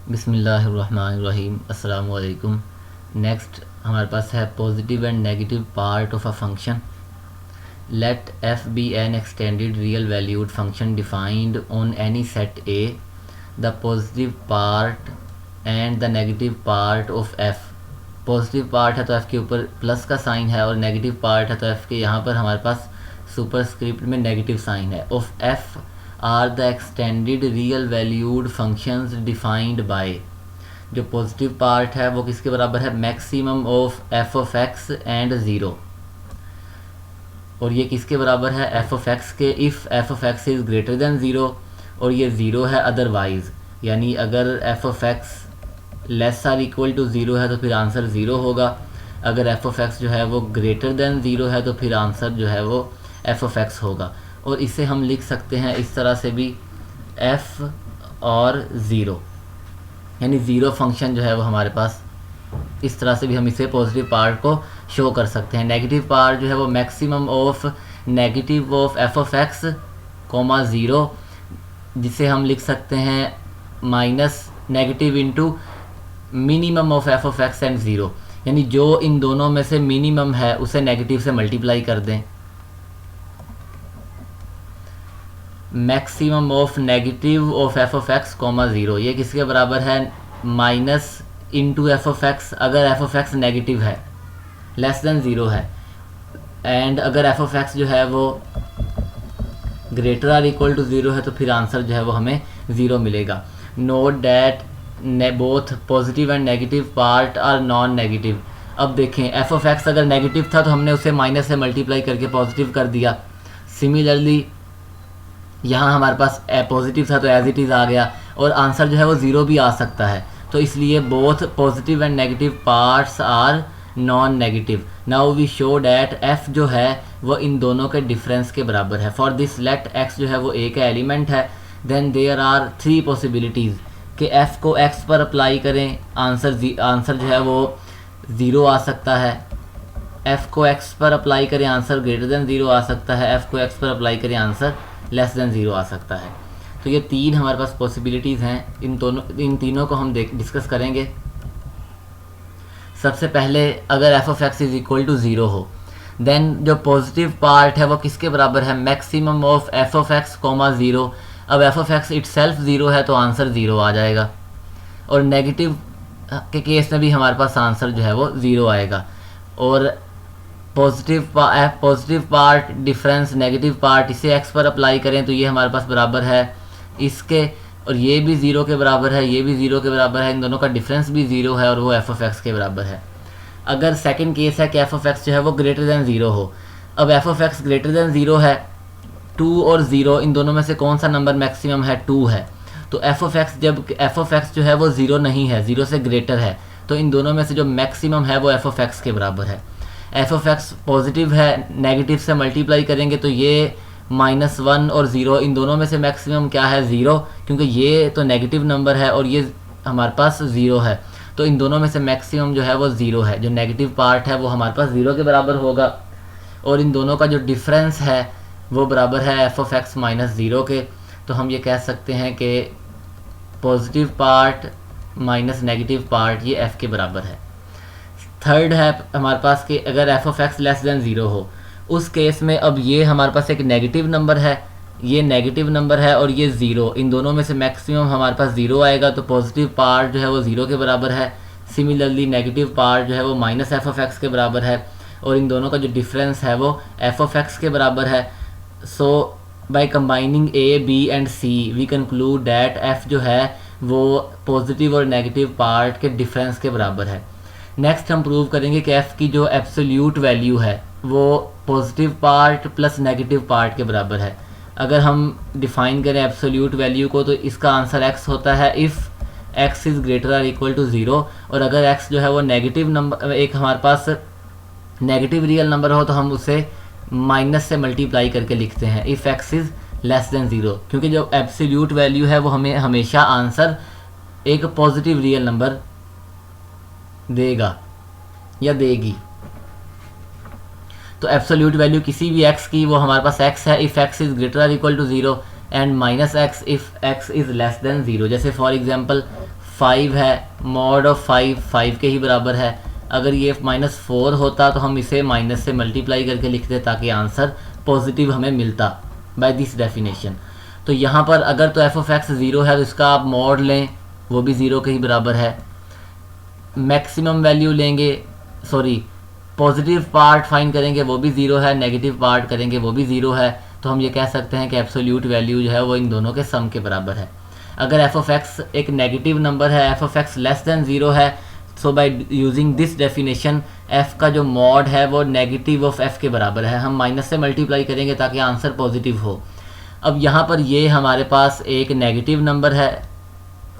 बिस्मिल्लाहिर्रहमानिर्रहीम। अस्सलाम वालेकुम। नेक्स्ट हमारे पास है positive and negative part of a function. Let F be an extended real valued function defined on any set A. The positive part and the negative part of f. Positive part है तो F के ऊपर plus का sign है, और negative part है तो F के यहाँ पर हमारे पास सुपरस्क्रिप्ट में नेगेटिव साइन है। Of f are the extended real valued functions defined by. जो पॉजिटिव पार्ट है वो किसके बराबर है? Maximum of F of x and zero. और ये किसके बराबर है? एफ ऑफ एक्स के, if f of x is greater than zero, और ये ज़ीरो है अदरवाइज़। यानी अगर F of x less or equal to zero है तो फिर आंसर ज़ीरो होगा। अगर एफ ऑफ एक्स जो है वो ग्रेटर दैन ज़ीरो है तो फिर आंसर जो है वो एफ ऑफ एक्स होगा। और इसे हम लिख सकते हैं इस तरह से भी, एफ़ और ज़ीरो, यानी ज़ीरो फंक्शन जो है वो हमारे पास इस तरह से भी हम इसे पॉजिटिव पार्ट को शो कर सकते हैं। नेगेटिव पार्ट जो है वो maximum of negative of F of x comma zero, जिसे हम लिख सकते हैं minus negative into minimum of F of x and zero. यानी जो इन दोनों में से मिनिमम है उसे नेगेटिव से मल्टीप्लाई कर दें। Maximum of negative of F of x comma zero, ये किसके बराबर है? Minus into F of x, अगर एफ ऑफ एक्स नेगेटिव है, लेस देन ज़ीरो है, एंड अगर एफ ऑफ एक्स जो है वो greater or equal to zero है तो फिर आंसर जो है वो हमें ज़ीरो मिलेगा। Note that both positive and negative part are non negative. अब देखें, एफ ऑफ एक्स अगर नेगेटिव था तो हमने उसे माइनस से मल्टीप्लाई करके पॉजिटिव कर दिया। सिमिलरली यहाँ हमारे पास पॉजिटिव था तो एज इट इज़ आ गया, और आंसर जो है वो ज़ीरो भी आ सकता है। तो इसलिए both positive and negative parts are non negative. Now we show that F जो है वो इन दोनों के डिफरेंस के बराबर है। फॉर दिस लेट एक्स जो है वो ए का एलिमेंट है। Then there are three possibilities कि एफ़ को एक्स पर अप्लाई करें, आंसर जो है वो ज़ीरो आ सकता है। एफ़ को एक्स पर अप्लाई करें, आंसर ग्रेटर दैन ज़ीरो आ सकता है। एफ़ को एक्स पर अप्लाई करें, आंसर लेस दैन ज़ीरो आ सकता है। तो ये तीन हमारे पास पॉसिबिलिटीज़ हैं। इन तीनों को हम डिस्कस करेंगे। सबसे पहले, अगर F of x is equal to zero हो, देन जो पॉजिटिव पार्ट है वो किसके बराबर है? Maximum of F of x comma zero. अब F of X itself zero है तो आंसर ज़ीरो आ जाएगा, और नेगेटिव के केस में भी हमारे पास आंसर जो है वो ज़ीरो आएगा। और positive path difference negative part, इसे एक्स पर अप्लाई करें तो ये हमारे पास बराबर है इसके, और ये भी ज़ीरो के बराबर है, ये भी ज़ीरो के बराबर है। इन दोनों का डिफरेंस भी ज़ीरो है और वो एफ ऑफ एक्स के बराबर है। अगर सेकंड केस है कि एफ ऑफ एक्स जो है वो ग्रेटर दैन ज़ीरो हो। अब F of x greater than zero है, टू और ज़ीरो इन दोनों में से कौन सा नंबर मैक्सिमम है? टू है। तो एफ ऑफ एक्स, जब एफ ऑफ एक्स जो है वो ज़ीरो नहीं है, ज़ीरो से ग्रेटर है, तो इन दोनों में से जो मैक्सिमम है वो एफ ऑफ एक्स के बराबर है। एफ ऑफ एक्स पॉजिटिव है, नेगेटिव से मल्टीप्लाई करेंगे तो ये माइनस वन और ज़ीरो, इन दोनों में से मैक्सिमम क्या है? ज़ीरो, क्योंकि ये तो नेगेटिव नंबर है और ये हमारे पास ज़ीरो है। तो इन दोनों में से मैक्सिमम जो है वो ज़ीरो है। जो नेगेटिव पार्ट है वो हमारे पास ज़ीरो के बराबर होगा, और इन दोनों का जो डिफरेंस है वो बराबर है F of x minus zero के। तो हम ये कह सकते हैं कि positive part minus negative part ये एफ़ के बराबर है। थर्ड है हमारे पास कि अगर F of x less than zero हो, उस केस में अब ये हमारे पास एक नेगेटिव नंबर है, ये नेगेटिव नंबर है और ये ज़ीरो, इन दोनों में से मैक्सिमम हमारे पास ज़ीरो आएगा, तो पॉजिटिव पार्ट जो है वो ज़ीरो के बराबर है। सिमिलरली नेगेटिव पार्ट जो है वो माइनस एफ ऑफ एक्स के बराबर है, और इन दोनों का जो डिफरेंस है वो एफ ऑफ एक्स के बराबर है। So by combining A B and C we conclude that F जो है वो पॉजिटिव और नेगेटिव पार्ट के डिफरेंस के बराबर है। नेक्स्ट हम प्रूव करेंगे कि एफ़ की जो एब्सोल्यूट वैल्यू है वो positive part plus negative part के बराबर है। अगर हम डिफ़ाइन करें एब्सोल्यूट वैल्यू को तो इसका आंसर एक्स होता है if x is greater or equal to zero, और अगर एक्स जो है वो नेगेटिव नंबर, एक हमारे पास नेगेटिव रियल नंबर हो तो हम उसे माइनस से मल्टीप्लाई करके लिखते हैं if x is less than zero, क्योंकि जो एब्सोल्यूट वैल्यू है वो हमें हमेशा आंसर एक पॉजिटिव रियल नंबर देगा या देगी। तो एब्सोल्यूट वैल्यू किसी भी एक्स की वो हमारे पास एक्स है if x is greater or equal to zero, and minus x if x is less than zero. जैसे फॉर एग्जांपल 5 है, मॉड ऑफ 5 5 के ही बराबर है। अगर ये -4 होता तो हम इसे माइनस से मल्टीप्लाई करके लिखते ताकि आंसर पॉजिटिव हमें मिलता बाय दिस डेफिनेशन। तो यहाँ पर अगर तो एफ ऑफ एक्स ज़ीरो है तो इसका आप मॉड लें, वो भी ज़ीरो के ही बराबर है। मैक्सिमम वैल्यू लेंगे, सॉरी पॉजिटिव पार्ट फाइंड करेंगे वो भी ज़ीरो है, नेगेटिव पार्ट करेंगे वो भी ज़ीरो है। तो हम ये कह सकते हैं कि एब्सोल्यूट वैल्यू जो है वो इन दोनों के सम के बराबर है। अगर एफ ऑफ एक्स एक नेगेटिव नंबर है, F of x less than zero है, so by using this definition F का जो मॉड है वो नेगेटिव ऑफ एफ़ के बराबर है। हम माइनस से मल्टीप्लाई करेंगे ताकि आंसर पॉजिटिव हो। अब यहाँ पर ये हमारे पास एक नेगेटिव नंबर है,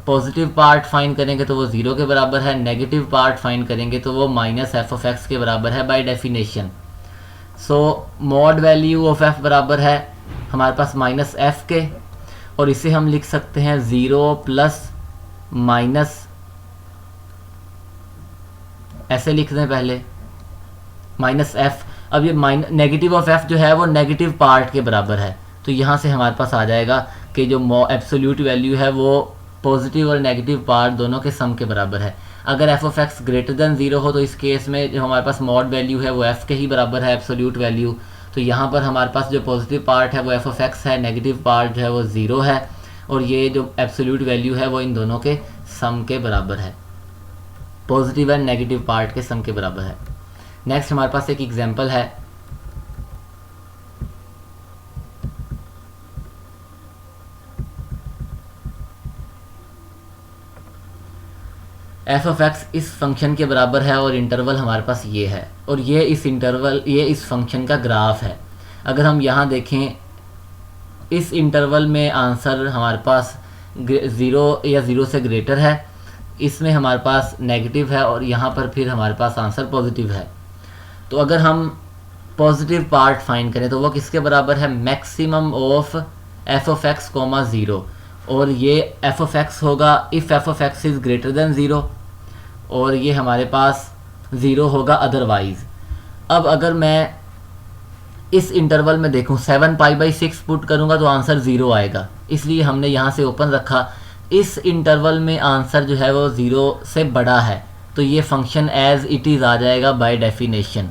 पॉजिटिव पार्ट फाइंड करेंगे तो वो ज़ीरो के बराबर है, नेगेटिव पार्ट फाइंड करेंगे तो वो माइनस एफ ऑफ एक्स के बराबर है by definition. So mod value of F बराबर है हमारे पास माइनस एफ के, और इसे हम लिख सकते हैं ज़ीरो प्लस माइनस, ऐसे लिख दें पहले माइनस एफ। अब ये नेगेटिव ऑफ एफ जो है वो नेगेटिव पार्ट के बराबर है, तो यहाँ से हमारे पास आ जाएगा कि जो एब्सोल्यूट वैल्यू है वो पॉजिटिव और नेगेटिव पार्ट दोनों के सम के बराबर है। अगर F of x greater than zero हो तो इस केस में जो हमारे पास मॉड वैल्यू है वो एफ़ के ही बराबर है, एब्सोल्यूट वैल्यू। तो यहाँ पर हमारे पास जो पॉजिटिव पार्ट है वो एफ ऑफ एक्स है, नेगेटिव पार्ट जो है वो ज़ीरो है, और ये जो एब्सोल्यूट वैल्यू है वो इन दोनों के सम के बराबर है, पॉजिटिव एंड नेगेटिव पार्ट के सम के बराबर है। नेक्स्ट हमारे पास एक एग्जांपल है, एफ ऑफ एक्स इस फंक्शन के बराबर है और इंटरवल हमारे पास ये है, और ये इस फंक्शन का ग्राफ है। अगर हम यहाँ देखें इस इंटरवल में आंसर हमारे पास ज़ीरो या ज़ीरो से ग्रेटर है, इसमें हमारे पास नेगेटिव है, और यहाँ पर फिर हमारे पास आंसर पॉजिटिव है। तो अगर हम पॉजिटिव पार्ट फाइंड करें तो वो किसके बराबर है, maximum of F of x comma zero, और ये एफ ऑफ एक्स होगा if f of x is greater than zero, और ये हमारे पास ज़ीरो होगा अदरवाइज़। अब अगर मैं इस इंटरवल में देखूं 7π/6 पुट करूंगा तो आंसर ज़ीरो आएगा, इसलिए हमने यहाँ से ओपन रखा। इस इंटरवल में आंसर जो है वो ज़ीरो से बड़ा है, तो ये फंक्शन एज इट इज़ आ जाएगा बाय डेफिनेशन।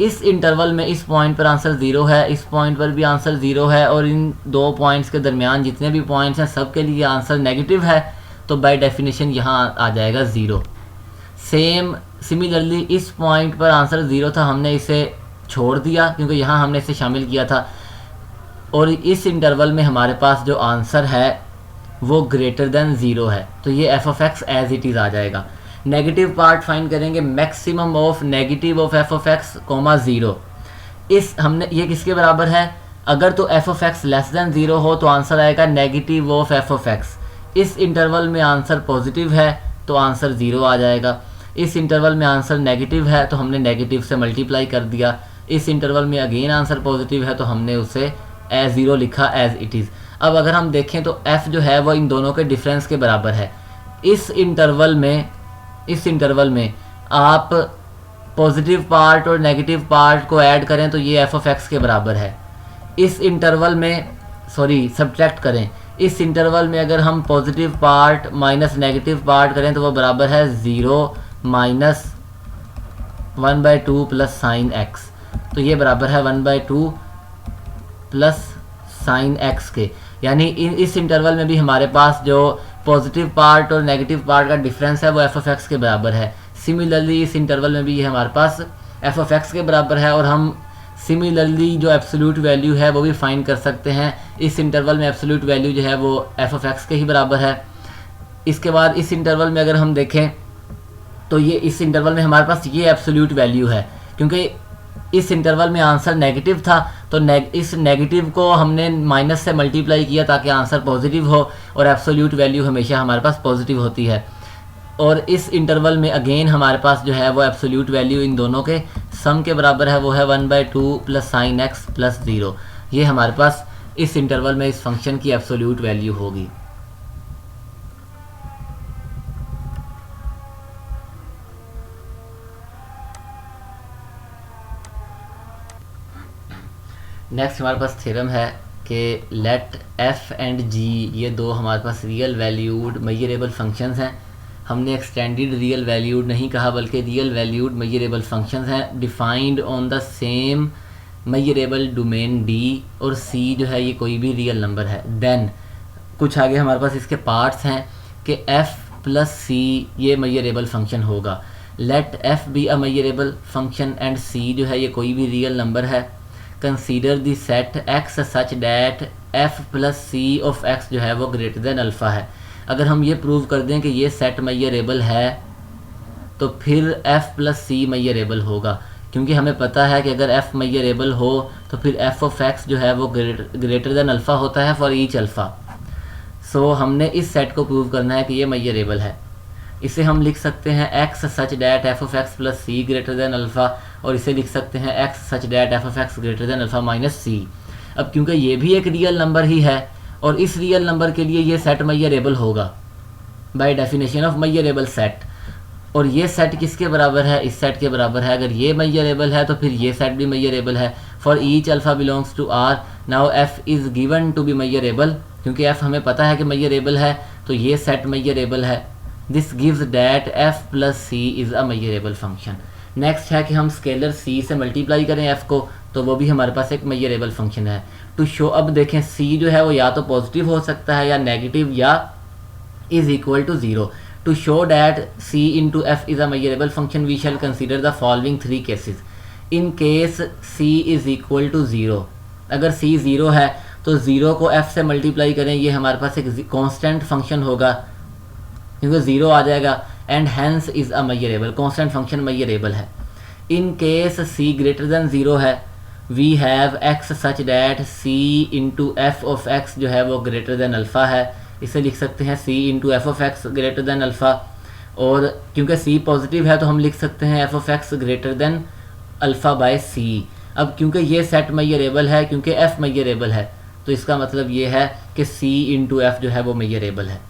इस इंटरवल में इस पॉइंट पर आंसर ज़ीरो है, इस पॉइंट पर भी आंसर ज़ीरो है, और इन दो पॉइंट्स के दरमियान जितने भी पॉइंट्स हैं सब के लिए आंसर नेगेटिव है, तो बाय डेफिनेशन यहाँ आ जाएगा ज़ीरो। सिमिलरली इस पॉइंट पर आंसर ज़ीरो था, हमने इसे छोड़ दिया क्योंकि यहाँ हमने इसे शामिल किया था, और इस इंटरवल में हमारे पास जो आंसर है वो ग्रेटर देन ज़ीरो है, तो ये F of X as it is आ जाएगा। नेगेटिव पार्ट फाइंड करेंगे, maximum of negative of F of x comma zero, इस हमने ये किसके बराबर है, अगर तो F of x less than zero हो तो आंसर आएगा negative of F of X. इस इंटरवल में आंसर पॉजिटिव है तो आंसर ज़ीरो आ जाएगा, इस इंटरवल में आंसर नेगेटिव है तो हमने नेगेटिव से मल्टीप्लाई कर दिया, इस इंटरवल में अगेन आंसर पॉजिटिव है तो हमने उसे एज ज़ीरो लिखा एज इट इज़। अब अगर हम देखें तो f जो है वो इन दोनों के डिफरेंस के बराबर है। इस इंटरवल में आप पॉजिटिव पार्ट और नेगेटिव पार्ट को ऐड करें तो ये एफ ऑफ एक्स के बराबर है। इस इंटरवल में सब्ट्रैक्ट करें, इस इंटरवल में अगर हम positive part minus negative part करें तो वो बराबर है zero minus 1/2 plus sine x, तो ये बराबर है 1/2 प्लस साइन एक्स के। यानी इस इंटरवल में भी हमारे पास जो पॉजिटिव पार्ट और नेगेटिव पार्ट का डिफरेंस है वो एफ ऑफ एक्स के बराबर है। सिमिलरली इस इंटरवल में भी ये हमारे पास एफ ऑफ एक्स के बराबर है, और हम सिमिलरली जो एब्सोल्यूट वैल्यू है वो भी फाइंड कर सकते हैं। इस इंटरवल में एब्सोल्यूट वैल्यू जो है वो एफ ऑफ एक्स के ही बराबर है। इसके बाद इस इंटरवल में अगर हम देखें तो ये इस इंटरवल में हमारे पास ये एब्सोल्यूट वैल्यू है, क्योंकि इस इंटरवल में आंसर नेगेटिव था तो इस नेगेटिव को हमने माइनस से मल्टीप्लाई किया ताकि आंसर पॉजिटिव हो, और एब्सोल्यूट वैल्यू हमेशा हमारे पास पॉजिटिव होती है। और इस इंटरवल में अगेन हमारे पास जो है वो एब्सोल्यूट वैल्यू इन दोनों के सम के बराबर है, वो है 1/2 plus sine x plus zero. ये हमारे पास इस इंटरवल में इस फंक्शन की एब्सोल्यूट वैल्यू होगी। नेक्स्ट हमारे पास थ्योरम है कि लेट एफ एंड जी ये दो हमारे पास रियल वैल्यूड मेजरेबल फंक्शंस हैं। हमने एक्सटेंडेड रियल वैल्यूड नहीं कहा बल्कि रियल वैल्यूड मेजरेबल फंक्शंस हैं defined on the same measurable domain D, और सी जो है ये कोई भी रियल नंबर है। देन कुछ आगे हमारे पास इसके पार्ट्स हैं कि एफ प्लस सी ये मेजरेबल फंक्शन होगा। Let F be a measurable function and C जो है ये कोई भी रियल नंबर है। Consider the set X such that F plus C of x जो है वो ग्रेटर देन अल्फ़ा है। अगर हम ये प्रूव कर दें कि ये सेट मेजरेबल है तो फिर एफ प्लस सी मेजरेबल होगा, क्योंकि हमें पता है कि अगर एफ मेजरेबल हो तो फिर एफ ऑफ एक्स जो है वो ग्रेटर देन अल्फ़ा होता है फॉर ईच अल्फ़ा। सो हमने इस सेट को प्रूव करना है कि ये मेजरेबल है। इसे हम लिख सकते हैं X such that F of X plus C greater than alpha, और इसे लिख सकते हैं X such that F of x greater than alpha minus C. अब क्योंकि ये भी एक रियल नंबर ही है और इस रियल नंबर के लिए ये सेट मेजरेबल होगा bye definition of measurable set, और ये सेट किसके बराबर है? इस सेट के बराबर है। अगर ये मेजरेबल है तो फिर ये सेट भी मेजरेबल है। For each alpha belongs to R, now f is given to be measurable, क्योंकि एफ हमें पता है कि मेजरेबल है तो ये सेट मेजरेबल है। This gives that F plus c is a measurable function. Next है कि हम स्केलर सी से मल्टीप्लाई करें एफ को, तो वो भी हमारे पास एक मेजरेबल फंक्शन है। टू शो, अब देखें सी जो है वो या तो पॉजिटिव हो सकता है या नेगेटिव या is equal to zero. To show that C into f is a measurable function we shall consider the following three cases. In case c is equal to zero, अगर सी ज़ीरो है तो zero को F से multiply करें, ये हमारे पास एक कांस्टेंट फंक्शन होगा क्योंकि ज़ीरो आ जाएगा, and hence is a measurable, constant function measurable है। In case C greater than zero है we have X such that C into F of x जो है वो ग्रेटर देन अल्फ़ा है। इसे लिख सकते हैं C into F of x greater than alpha, और क्योंकि सी पॉजिटिव है तो हम लिख सकते हैं F of x greater than alpha by C. अब क्योंकि ये सेट मेजरेबल है, क्योंकि एफ मेजरेबल है, तो इसका मतलब ये है कि सी इंटू एफ जो है वो मेजरेबल है।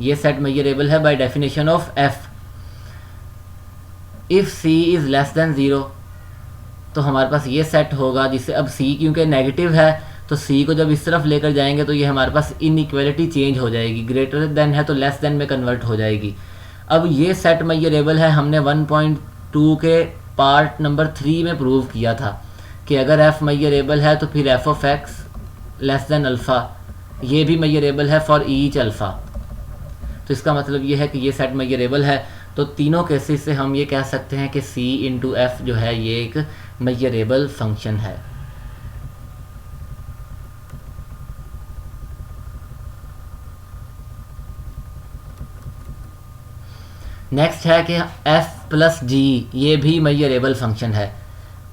ये सेट मेजरेबल है by definition of f. If c is less than zero तो हमारे पास ये सेट होगा जिससे, अब सी क्योंकि नेगेटिव है तो सी को जब इस तरफ लेकर जाएंगे तो ये हमारे पास इनइक्वालिटी चेंज हो जाएगी, ग्रेटर देन है तो लेस देन में कन्वर्ट हो जाएगी। अब ये सेट मेजरेबल है, हमने 1.2 के पार्ट नंबर 3 में प्रूव किया था कि अगर एफ मेजरेबल है तो फिर F of x less then alpha ये भी मेजरेबल है फॉर ईच अल्फ़ा। तो इसका मतलब ये है कि ये सेट मेजरेबल है। तो तीनों केसेस से हम ये कह सकते हैं कि सी इंटू एफ जो है ये एक मेजरेबल फंक्शन है। नेक्स्ट है कि f प्लस जी ये भी मेजरेबल फंक्शन है।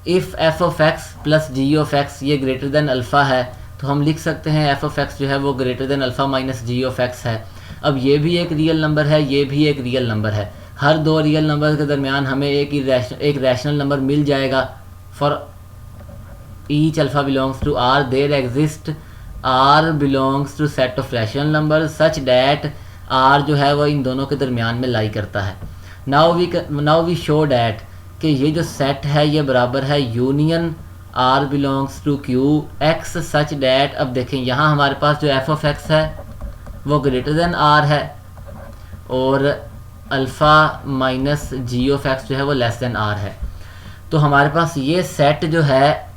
If f of x plus ji of x ये ग्रेटर देन अल्फ़ा है तो हम लिख सकते हैं f ऑफ x जो है वो greater than alpha minus ji of x है। अब ये भी एक रियल नंबर है, ये भी एक रियल नंबर है। हर दो रियल नंबर के दरमियान हमें एक रैशनल नंबर मिल जाएगा। For each alpha belongs to R there exist r belongs to set of rational number such that r जो है वो इन दोनों के दरमियान में लाई करता है। नाउ वी शो डैट कि ये जो सेट है ये बराबर है union r belongs to Q x such that, अब देखें यहाँ हमारे पास जो एफ ऑफ एक्स है वो ग्रेटर देन आर है और alpha minus ji of x जो है वो लेस देन आर है। तो हमारे पास ये सेट जो है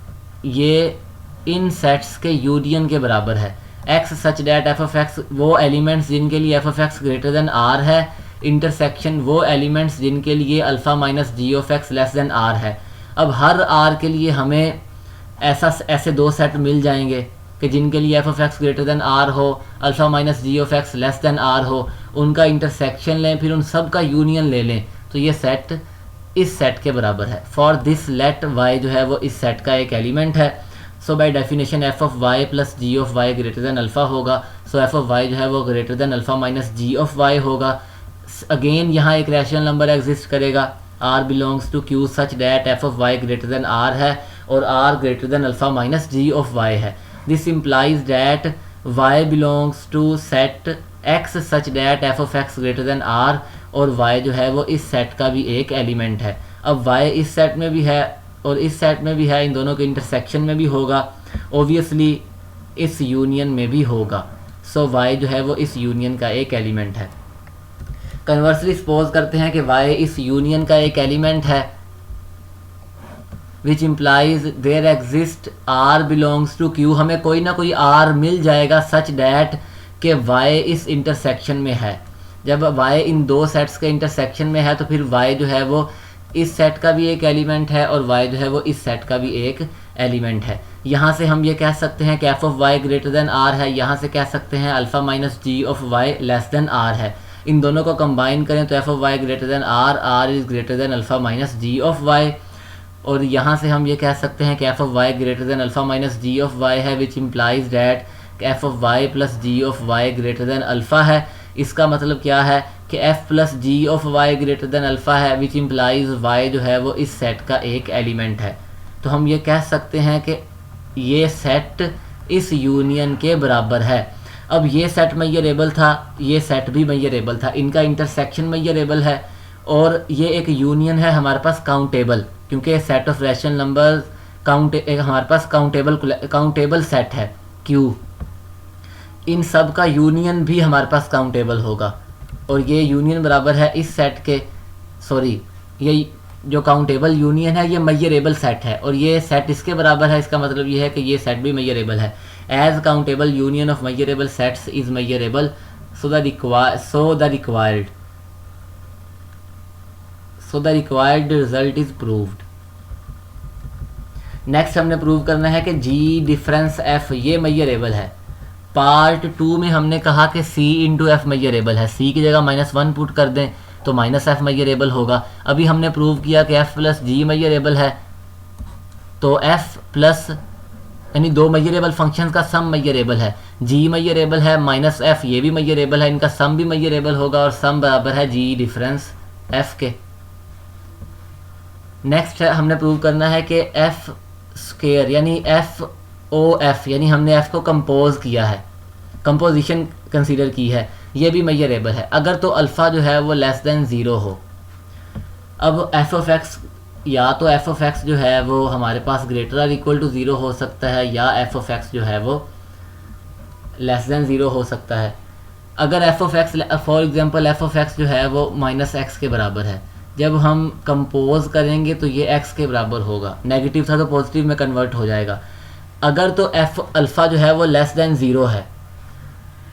ये इन सेट्स के यूनियन के बराबर है। X such that F of x वो एलिमेंट्स जिनके लिए F of x greater than are है, इंटरसेक्शन वो एलिमेंट्स जिनके लिए alpha minus ji of x less than are है। अब हर आर के लिए हमें ऐसे दो सेट मिल जाएंगे कि जिनके लिए F of x greater than R हो, alpha minus ji of x less than R हो, उनका इंटरसेक्शन लें फिर उन सब का यूनियन ले लें तो ये सेट इस सेट के बराबर है। फॉर दिस लेट वाई जो है वो इस सेट का एक एलिमेंट है। So by definition F of Y plus ji of Y greater than alpha होगा। सो एफ ऑफ वाई जो है वो greater than alpha minus ji of Y होगा। अगेन यहाँ एक रैशनल नंबर एग्जिस्ट करेगा R belongs to Q such that F of Y greater than are है और R greater than alpha minus ji of Y है। This implies that Y belongs to set X such that F of x greater than r, और y जो है वो इस set का भी एक एलिमेंट है। अब वाई इस सेट में भी है और इस सेट में भी है, इन दोनों के इंटरसेक्शन में भी होगा। ओबियसली इस यूनियन में भी होगा। सो y जो है वो इस यूनियन का एक एलिमेंट है। कन्वर्सली सपोज करते हैं कि y इस यूनियन का एक एलिमेंट है, which implies there exist r belongs to q। हमें कोई ना कोई r मिल जाएगा सच डैट कि y इस इंटरसेक्शन में है। जब y इन दो सेट्स के इंटरसेक्शन में है तो फिर y जो है वो इस सेट का भी एक एलिमेंट है और y जो है वो इस सेट का भी एक एलिमेंट है। यहाँ से हम ये कह सकते हैं कि f of y greater then r है, यहाँ से कह सकते हैं alpha minus g of y less than r है। इन दोनों को कंबाइन करें तो f of y greater then r is greater than alpha minus g of y। और यहाँ से हम ये कह सकते हैं कि f of y greater than alpha minus g of y है, which implies that f of y plus g of y greater than alpha है। इसका मतलब क्या है कि f plus ji of y greater than alpha है, which implies y जो है वो इस सेट का एक एलिमेंट है। तो हम ये कह सकते हैं कि ये सेट इस यूनियन के बराबर है। अब ये सेट मेजरेबल था, ये सेट भी मेजरेबल था, इनका इंटरसेक्शन मेजरेबल है और ये एक यूनियन है हमारे पास काउंटेबल, क्योंकि सेट ऑफ रैशनल नंबर हमारे पास काउंटेबल सेट है Q। इन सब का यूनियन भी हमारे पास काउंटेबल होगा और ये यूनियन बराबर है इस सेट के, ये जो काउंटेबल यूनियन है ये मेजरेबल सेट है और ये सेट इसके बराबर है। इसका मतलब ये है कि ये सेट भी मेजरेबल है। As countable union of measurable sets is measurable, so the required result is proved. Next हमने प्रूव करना है कि जी डिफरेंस f ये मेजरेबल है। पार्ट 2 में हमने कहा कि c इंटू एफ मेजरेबल है, c की जगह -1 पुट कर दें तो -f मेजरेबल होगा। अभी हमने प्रूव किया कि f प्लस जी मेजरेबल है, तो f प्लस यानी दो मेजरेबल फंक्शंस का सम मेजरेबल है, g मेजरेबल है -f ये भी मेजरेबल है, इनका सम भी मेजरेबल होगा और सम बराबर है g डिफरेंस f के। नेक्स्ट हमने प्रूव करना है कि f स्क्वायर यानी f यानी हमने f को कंपोज किया है, कंपोजिशन कंसीडर की है, ये भी मेजरेबल है अगर तो अल्फ़ा जो है वो लेस देन 0 हो। अब f ऑफ x या तो f ऑफ x जो है वो हमारे पास ग्रेटर और इक्वल टू 0 हो सकता है या f ऑफ x जो है वो लेस देन 0 हो सकता है। अगर f of x for example f of x जो है वो -x के बराबर है, जब हम कंपोज करेंगे तो ये x के बराबर होगा, नेगेटिव था तो पॉजिटिव में कन्वर्ट हो जाएगा। अगर तो f अल्फ़ा जो है वो लेस देन 0 है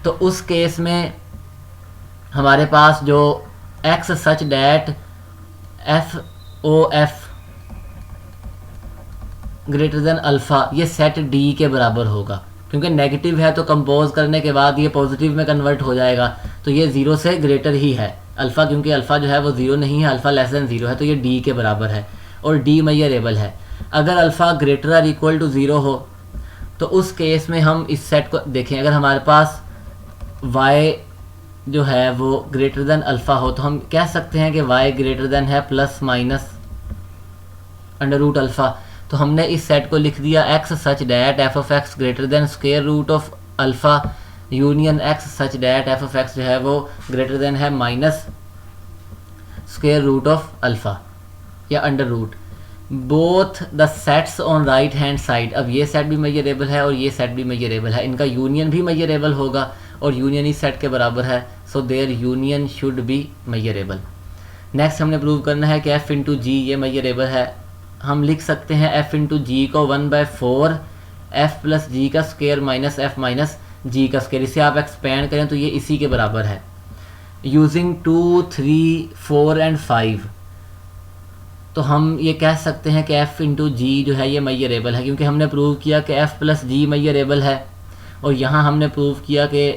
तो उस केस में हमारे पास जो x such that f greater than alpha ये सेट d के बराबर होगा, क्योंकि नेगेटिव है तो कंपोज करने के बाद ये पॉजिटिव में कन्वर्ट हो जाएगा, तो ये 0 से ग्रेटर ही है अल्फ़ा, क्योंकि अल्फ़ा जो है वो 0 नहीं है, अल्फ़ा लेस देन 0 है तो ये d के बराबर है और d मेजरेबल है। अगर अल्फ़ा ग्रेटर और इक्वल टू 0 हो तो उस केस में हम इस सेट को देखें, अगर हमारे पास y जो है वो ग्रेटर देन अल्फ़ा हो तो हम कह सकते हैं कि y ग्रेटर देन है plus minus under root alpha. तो हमने इस सेट को लिख दिया x such that f of x greater than square root of alpha union x such that f of x जो है वो ग्रेटर देन है minus square root of alpha या under root both the sets on right hand side. अब ये set भी measurable है और ये सेट भी मेजरेबल है, इनका यूनियन भी मेजरेबल होगा और यूनियन इस सेट के बराबर है, so there union should be measurable. Next हमने प्रूव करना है कि f इंटू जी ये मेजरेबल है। हम लिख सकते हैं f इंटू जी को 1/4 f प्लस जी का स्क्वायर माइनस f माइनस जी का स्क्वायर, इसे आप एक्सपेंड करें तो ये इसी के बराबर है। यूजिंग 2, 3, 4 एंड 5 तो हम ये कह सकते हैं कि f इंटू जी जो है ये मेजरेबल है, क्योंकि हमने प्रूव किया कि f प्लस जी मेजरेबल है और यहाँ हमने प्रूव किया कि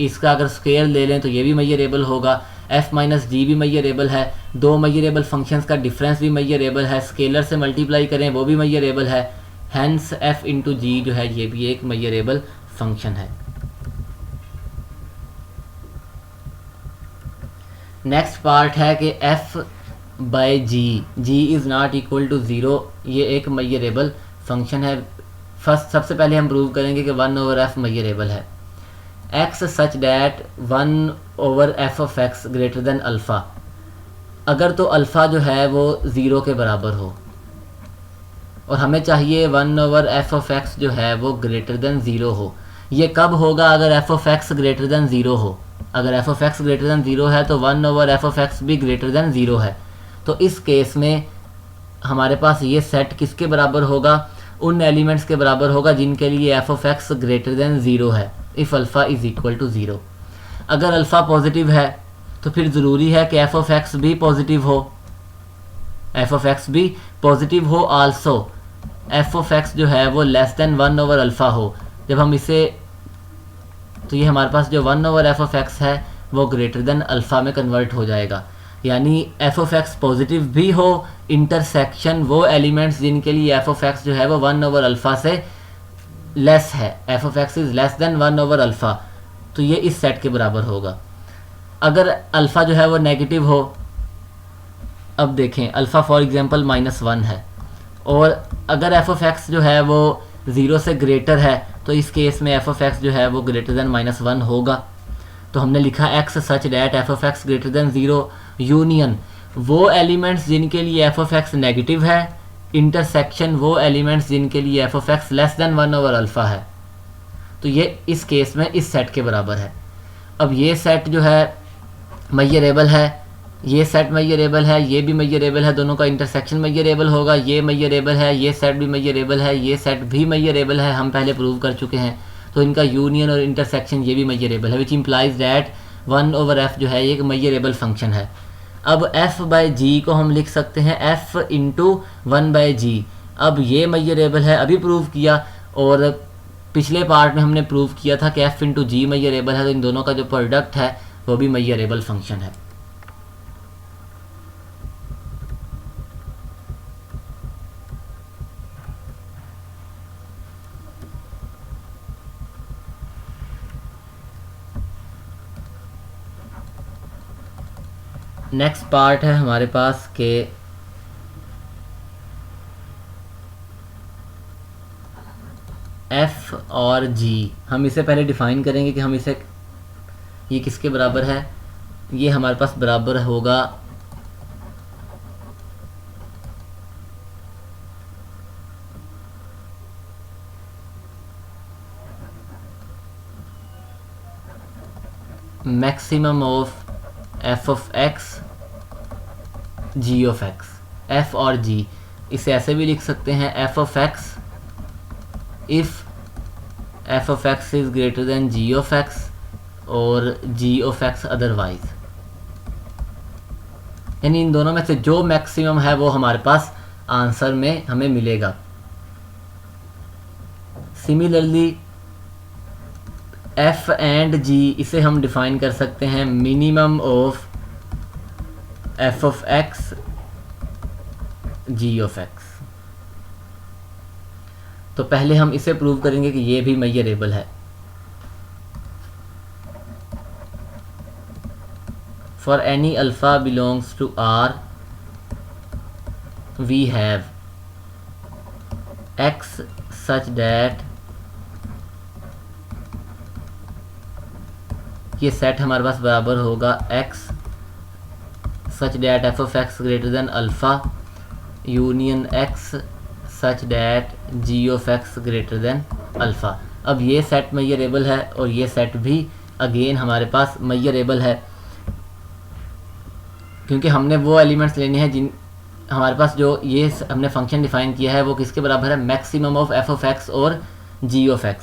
इसका अगर स्क्वायर ले लें तो ये भी मेजरेबल होगा, f माइनस जी भी मेजरेबल है, दो मेजरेबल फंक्शंस का डिफरेंस भी मेजरेबल है, स्केलर से मल्टीप्लाई करें वो भी मेजरेबल है, हैंस f इंटू जी जो है ये भी एक मेजरेबल फंक्शन है। नेक्स्ट पार्ट है कि f by g is not equal to 0, ये एक मेजरेबल फंक्शन है। फर्स्ट सबसे पहले हम प्रूव करेंगे कि 1/f मेजरेबल है। x such that 1/f of x greater than alpha, अगर तो अल्फ़ा जो है वो 0 के बराबर हो और हमें चाहिए 1/f(x) जो है वो ग्रेटर देन 0 हो। ये कब होगा? अगर f(x) ग्रेटर देन 0 हो। अगर f(x) ग्रेटर देन 0 है तो 1/f(x) भी ग्रेटर देन 0 है। तो इस केस में हमारे पास ये सेट किसके बराबर होगा? उन एलिमेंट्स के बराबर होगा जिनके लिए f(x) ग्रेटर देन 0 है, if alpha is equal to 0। अगर अल्फ़ा पॉजिटिव है तो फिर ज़रूरी है कि f(x) भी पॉजिटिव हो, f(x) भी पॉजिटिव हो। आल्सो f(x) जो है वो लेस देन 1/अल्फ़ा हो। जब हम इसे, तो ये हमारे पास जो 1/f(x) है वो ग्रेटर देन अल्फ़ा में कन्वर्ट हो जाएगा। यानी f(x) पॉजिटिव भी हो, इंटरसेक्शन वो एलिमेंट्स जिनके लिए f(x) जो है वो 1/अल्फ़ा से लेस है, f(x) इज़ लेस देन 1/अल्फ़ा, तो ये इस सेट के बराबर होगा। अगर अल्फ़ा जो है वो नेगेटिव हो, अब देखें अल्फ़ा फॉर एग्जांपल -1 है, और अगर f(x) जो है वो 0 से ग्रेटर है तो इस केस में f(x) जो है वो ग्रेटर देन -1 होगा। तो हमने लिखा x such that f(x) greater than 0 union वो एलिमेंट्स जिनके लिए f(x) नेगेटिव है, इंटरसेक्शन वो एलिमेंट्स जिनके लिए f(x) लेस देन 1/अल्फ़ा है। तो ये इस केस में इस सेट के बराबर है। अब ये सेट जो है मेजरेबल है, ये सेट मेजरेबल है, ये भी मेजरेबल है, दोनों का इंटरसेक्शन मेजरेबल होगा। ये मेजरेबल है, ये सेट भी मेजरेबल है, ये सेट भी मेजरेबल है, हम पहले प्रूव कर चुके हैं। तो इनका यूनियन और इंटरसेक्शन ये भी मेजरेबल है, विच इम्प्लाइज दैट 1/f जो है ये एक मेजरेबल फंक्शन है। अब f/g को हम लिख सकते हैं f इंटू 1/g। अब ये मेजरेबल है, अभी प्रूव किया, और पिछले पार्ट में हमने प्रूव किया था कि f इंटू जी मेजरेबल है, तो इन दोनों का जो प्रोडक्ट है वो भी मेजरेबल फंक्शन है। नेक्स्ट पार्ट है हमारे पास के f और g। हम इसे पहले डिफाइन करेंगे कि हम इसे, ये किसके बराबर है? ये हमारे पास बराबर होगा maximum of f(x) g(x). f और g इसे ऐसे भी लिख सकते हैं f(x) if f(x) is greater than g(x) और g(x) अदरवाइज। यानी इन दोनों में से जो मैक्सिमम है वो हमारे पास आंसर में हमें मिलेगा। सिमिलरली f एंड g इसे हम डिफाइन कर सकते हैं मिनिमम ऑफ f(x) g(x). तो पहले हम इसे प्रूव करेंगे कि ये भी मेजरेबल है। For any alpha belongs to R we have x such that, ये सेट हमारे पास बराबर होगा x such that f(x) greater than alpha union x such that g(x) greater than alpha. अब ये सेट मेजरेबल है और ये सेट भी अगेन हमारे पास मेजरेबल है, क्योंकि हमने वो एलिमेंट्स लेने हैं जिन, हमारे पास जो ये हमने फंक्शन डिफाइन किया है वो किसके बराबर है? मैक्सिमम ऑफ f(x) और g(x).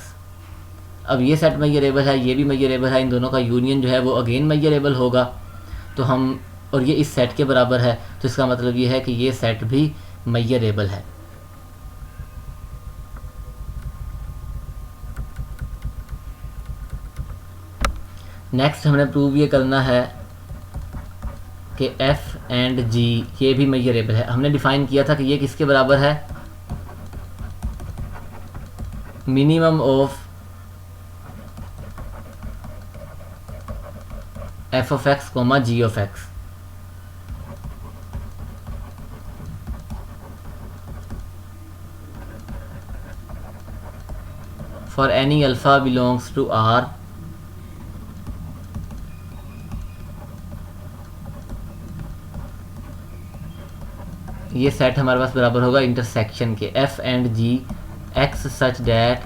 अब ये सेट मेजरेबल है, ये भी मेजरेबल है, इन दोनों का यूनियन जो है वो अगेन मेजरेबल होगा। तो हम, और ये इस सेट के बराबर है, तो इसका मतलब ये है कि ये सेट भी मेजरेबल है। नेक्स्ट हमने प्रूव ये करना है कि f एंड g ये भी मेजरेबल है। हमने डिफाइन किया था कि ये किसके बराबर है? Minimum of f(x), g(x). For any alpha belongs to R ये सेट हमारे पास बराबर होगा इंटरसेक्शन के f and g x such that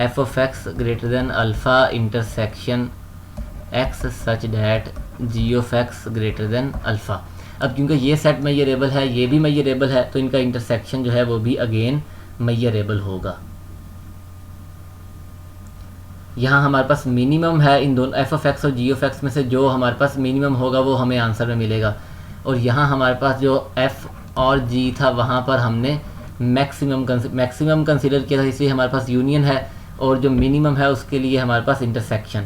F of x greater than alpha intersection x such that g of x greater than alpha. अब क्योंकि ये set measurable है, ये भी मेजरेबल है, तो इनका इंटरसेक्शन जो है वो भी अगेन मेजरेबल होगा। यहाँ हमारे पास मिनिमम है इन दोनों एफ ऑफ एक्स और जी ऑफ एक्स में से, जो हमारे पास मिनिमम होगा वो हमें आंसर में मिलेगा। और यहाँ हमारे पास जो एफ और जी था वहाँ पर हमने मैक्सिमम कंसिडर किया था, इसलिए हमारे पास यूनियन है, और जो मिनिमम है उसके लिए हमारे पास इंटरसेक्शन।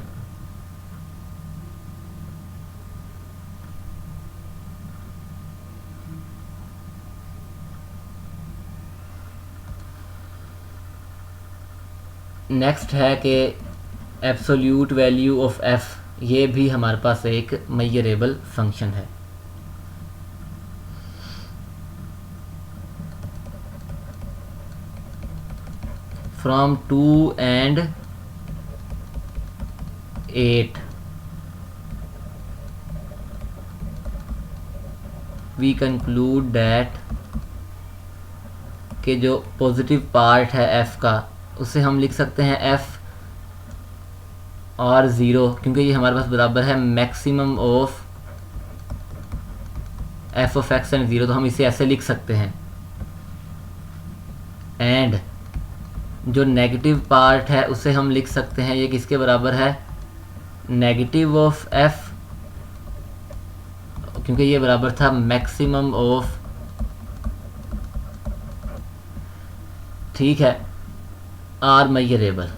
नेक्स्ट है कि एब्सोल्यूट वैल्यू ऑफ एफ, ये भी हमारे पास एक मेजरेबल फंक्शन है। From 2 and 8 we conclude that कि जो पॉजिटिव पार्ट है एफ़ का उसे हम लिख सकते हैं एफ़ और ज़ीरो, क्योंकि ये हमारे पास बराबर है maximum of F of x and zero, तो हम इसे ऐसे लिख सकते हैं। एंड जो नेगेटिव पार्ट है उसे हम लिख सकते हैं, ये किसके बराबर है, नेगेटिव ऑफ एफ, क्योंकि ये बराबर था मैक्सिमम ऑफ, ठीक है, are measurable.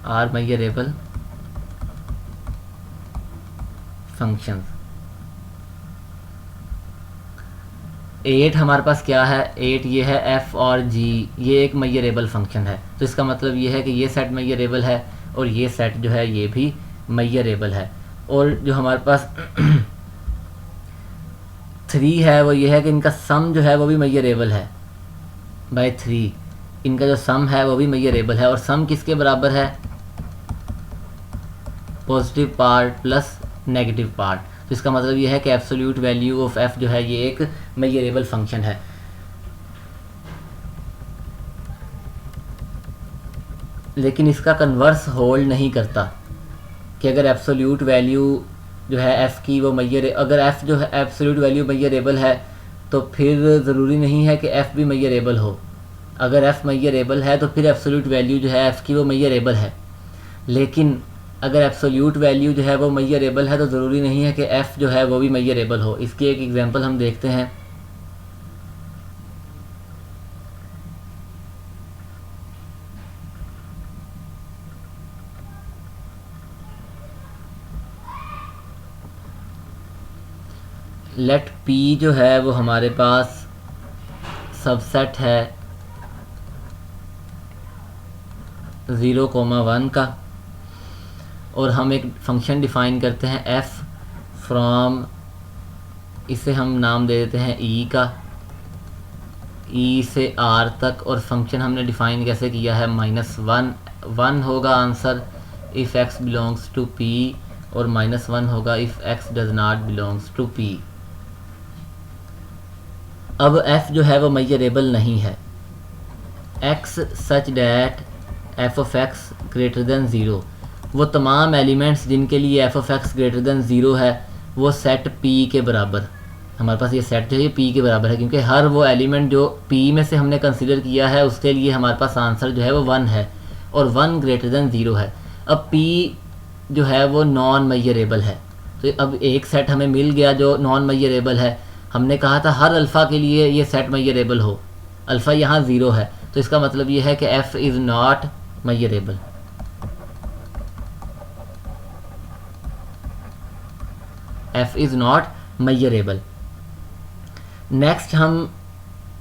Are measurable function. 8 हमारे पास क्या है, 8 ये है एफ और जी, ये एक मेजरेबल फंक्शन है, तो इसका मतलब ये है कि ये सेट मेजरेबल है और ये सेट जो है ये भी मेजरेबल है। और जो हमारे पास 3 है वो ये है कि इनका सम जो है वो भी मेजरेबल है बाय 3, इनका जो सम है वो भी मेजरेबल है, और सम किसके बराबर है, positive part plus negative part. तो इसका मतलब ये है कि एब्सोल्यूट वैल्यू ऑफ एफ जो है ये एक मेजरेबल फंक्शन है। लेकिन इसका कन्वर्स होल्ड नहीं करता कि अगर एब्सोल्यूट वैल्यू जो है एफ़ की वो अगर एफ़ जो है एब्सोल्यूट वैल्यू मेजरेबल है तो फिर ज़रूरी नहीं है कि एफ़ भी मेजरेबल हो। अगर एफ़ मेजरेबल है तो फिर एब्सोल्यूट वैल्यू जो है एफ़ की वो मेजरेबल है, लेकिन अगर एब्सोल्यूट वैल्यू जो है वो मेजरेबल है तो ज़रूरी नहीं है कि एफ़ जो है वो भी मेजरेबल हो। इसकी एक एग्जांपल हम देखते हैं। लेट पी जो है वो हमारे पास सबसेट है 0,1 का, और हम एक फंक्शन डिफ़ाइन करते हैं एफ़ फ्रॉम, इसे हम नाम दे देते हैं ई का, ई से आर तक, और फंक्शन हमने डिफ़ाइन कैसे किया है, -1 होगा answer if x belongs to p, और -1 होगा if x does not belongs to p. अब f जो है वो मेजरेबल नहीं है, x such that F of x greater than zero, वो तमाम एलिमेंट्स जिनके लिए F of x greater than zero है वो सेट p के बराबर, हमारे पास ये सेट जो है p के बराबर है, क्योंकि हर वो एलिमेंट जो p में से हमने कंसिडर किया है उसके लिए हमारे पास आंसर जो है वो 1 है, और 1 ग्रेटर देन ज़ीरो है। अब p जो है वो नॉन मेजरेबल है, तो अब एक सेट हमें मिल गया जो नॉन मेजरेबल है। हमने कहा था हर अल्फ़ा के लिए ये सेट मेजरेबल हो, अल्फ़ा यहाँ 0 है, तो इसका मतलब ये है कि f is not measurable. f is not measurable. Next हम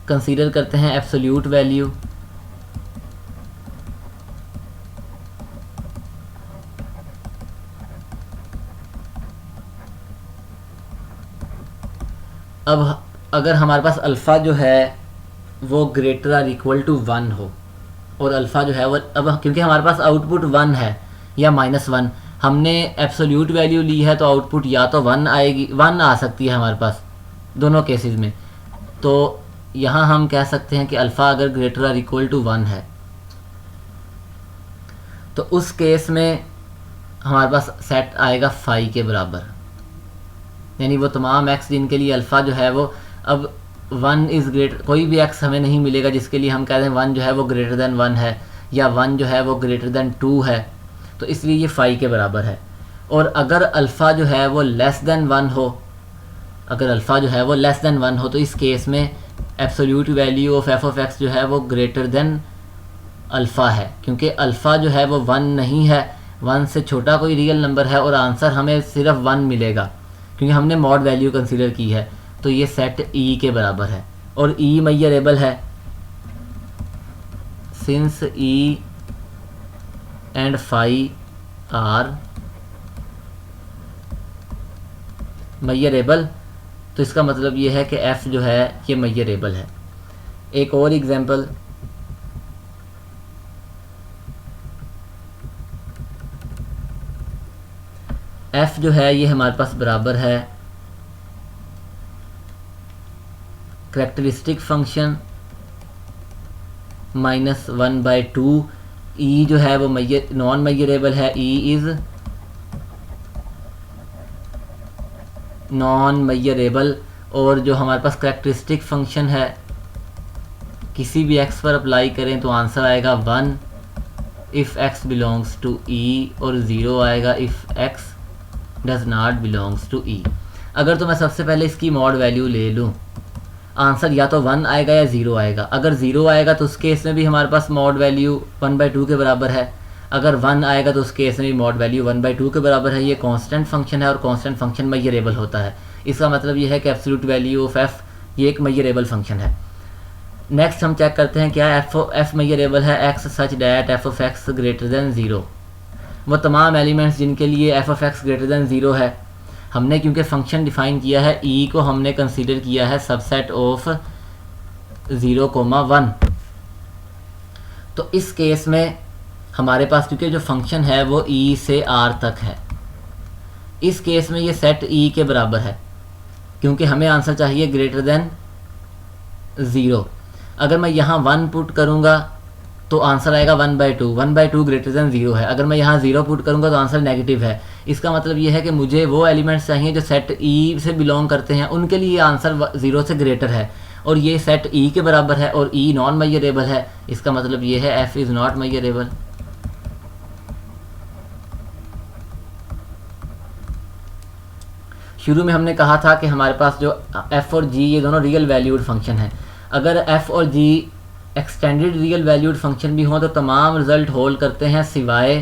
कंसीडर करते हैं एब्सोल्यूट वैल्यू। अब अगर हमारे पास अल्फ़ा जो है वो ग्रेटर आर इक्वल टू 1 हो, और अल्फ़ा जो है वो अब क्योंकि हमारे पास आउटपुट 1 है या -1, हमने एब्सोल्यूट वैल्यू ली है तो आउटपुट या तो 1 आएगी, 1 आ सकती है हमारे पास दोनों केसेस में। तो यहाँ हम कह सकते हैं कि अल्फ़ा अगर ग्रेटर और इक्वल टू 1 है तो उस केस में हमारे पास सेट आएगा फाई के बराबर, यानी वो तमाम एक्स जिनके लिए अल्फ़ा जो है वो अब 1 इज़ ग्रेटर, कोई भी एक्स हमें नहीं मिलेगा जिसके लिए हम कहते हैं 1 जो है वो ग्रेटर दैन 1 है या 1 जो है वो ग्रेटर दैन 2 है, तो इसलिए ये फाई के बराबर है। और अगर अल्फ़ा जो है वो लेस दैन 1 हो, अगर अल्फ़ा जो है वो लेस दैन 1 हो तो इस केस में absolute value of F of x जो है वो ग्रेटर दैन अल्फ़ा है, क्योंकि अल्फ़ा जो है वो 1 नहीं है, 1 से छोटा कोई रियल नंबर है और आंसर हमें सिर्फ 1 मिलेगा क्योंकि हमने मॉड वैल्यू कंसीडर की है। तो ये सेट ई के बराबर है और ई मेजरेबल है, since e and phi are measurable, तो इसका मतलब ये है कि एफ़ जो है ये मेजरेबल है। एक और एग्जांपल, एफ़ जो है ये हमारे पास बराबर है करैक्टरिस्टिक फंक्शन -1/2। ई जो है वो नॉन मेजरेबल है, ई इज़ नॉन मेजरेबल। और जो हमारे पास करैक्टरिस्टिक फंक्शन है किसी भी एक्स पर अप्लाई करें तो आंसर आएगा 1 if x belongs to E, और 0 आएगा if x does not belongs to E. अगर तो मैं सबसे पहले इसकी मॉड वैल्यू ले लूँ, आंसर या तो 1 आएगा या 0 आएगा। अगर 0 आएगा तो उस केस में भी हमारे पास मॉड वैल्यू 1/2 के बराबर है, अगर 1 आएगा तो उस केस में भी मॉड वैल्यू 1/2 के बराबर है। ये कांस्टेंट फंक्शन है और कांस्टेंट फंक्शन मेजरेबल होता है, इसका मतलब ये है कि एब्सोल्यूट वैल्यू ऑफ एफ ये एक मेजरेबल फंक्शन है। नेक्स्ट हम चेक करते हैं क्या एफ मेजरेबल है, x such that F of x greater than 0। वो तमाम एलिमेंट्स जिनके लिए F of x greater than 0 है, हमने क्योंकि फंक्शन डिफाइन किया है ई को हमने कंसीडर किया है सबसेट ऑफ 0,1। तो इस केस में हमारे पास क्योंकि जो फंक्शन है वो ई से आर तक है, इस केस में ये सेट ई के बराबर है क्योंकि हमें आंसर चाहिए ग्रेटर दैन 0। अगर मैं यहाँ 1 पुट करूँगा तो आंसर आएगा 1/2, 1/2 ग्रेटर दैन 0 है। अगर मैं यहाँ 0 पुट करूँगा तो आंसर नेगेटिव है। इसका मतलब ये है कि मुझे वो एलिमेंट्स चाहिए जो सेट ई से बिलोंग करते हैं, उनके लिए आंसर 0 से ग्रेटर है, और ये सेट ई के बराबर है और ई नॉन मेजरेबल है। इसका मतलब ये है एफ इज़ नॉट मेजरेबल। शुरू में हमने कहा था कि हमारे पास जो एफ़ और जी ये दोनों रियल वैल्यूड फंक्शन हैं। अगर एफ़ और जी एक्सटेंडेड रियल वैल्यूड फंक्शन भी हों तो तमाम रिज़ल्ट होल्ड करते हैं सिवाय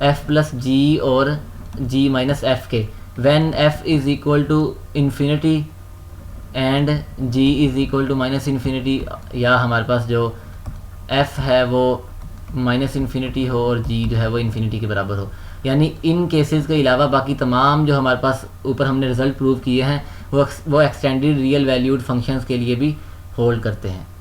एफ़ प्लस जी और जी माइनस एफ़ के। When f is equal to infinity and g is equal to minus infinity, या हमारे पास जो एफ़ है वो माइनस इन्फिनिटी हो और जी जो है वो इन्फिनिटी के बराबर हो, यानी इन केसेस के अलावा बाकी तमाम जो हमारे पास ऊपर हमने रिज़ल्ट प्रूव किए हैं वो एक्सटेंडेड रियल वैल्यूड फंक्शंस के लिए भी होल्ड करते हैं।